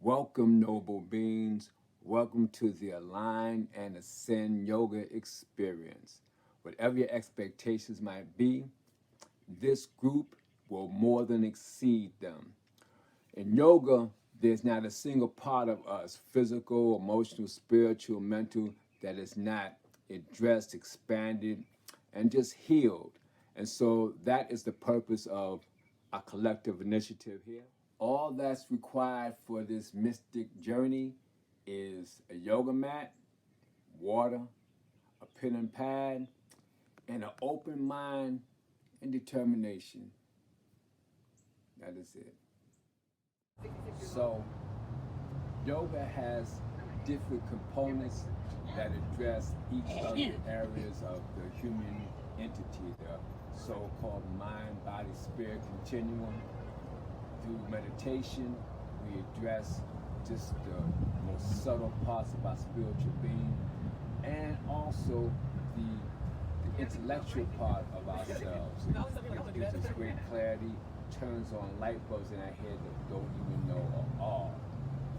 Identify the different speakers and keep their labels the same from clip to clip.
Speaker 1: Welcome, noble beings. Welcome to the Align and Ascend Yoga experience. Whatever your expectations might be, this group will more than exceed them. In yoga, there's not a single part of us, physical, emotional, spiritual, mental, that is not addressed, expanded, and just healed. And so that is the purpose of a collective initiative here. All that's required for this mystic journey is a yoga mat, water, a pen and pad, and an open mind and determination. That is it. So, yoga has different components that address each of the areas of the human entity, the so-called mind, body, spirit continuum. Through meditation, we address just the most subtle parts of our spiritual being, and also the intellectual part of ourselves. It gives us great clarity, turns on light bulbs in our head that we don't even know are.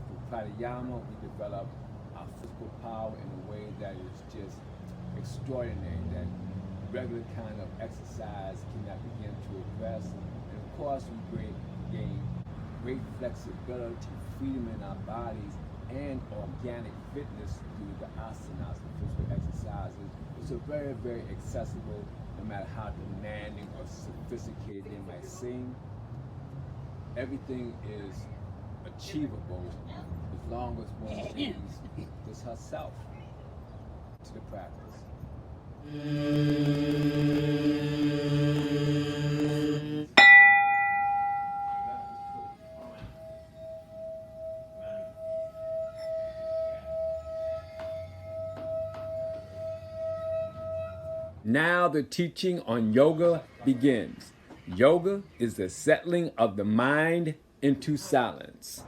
Speaker 1: Through pranayama, we develop our physical power in a way that is just extraordinary, that regular kind of exercise cannot begin to address. And of course, we gain great flexibility, freedom in our bodies, and organic fitness through the asanas, the physical exercises. It's a very, very accessible, no matter how demanding or sophisticated they might seem. Everything is achievable as long as one brings this herself to the practice. Now the teaching on yoga begins. Yoga is the settling of the mind into silence.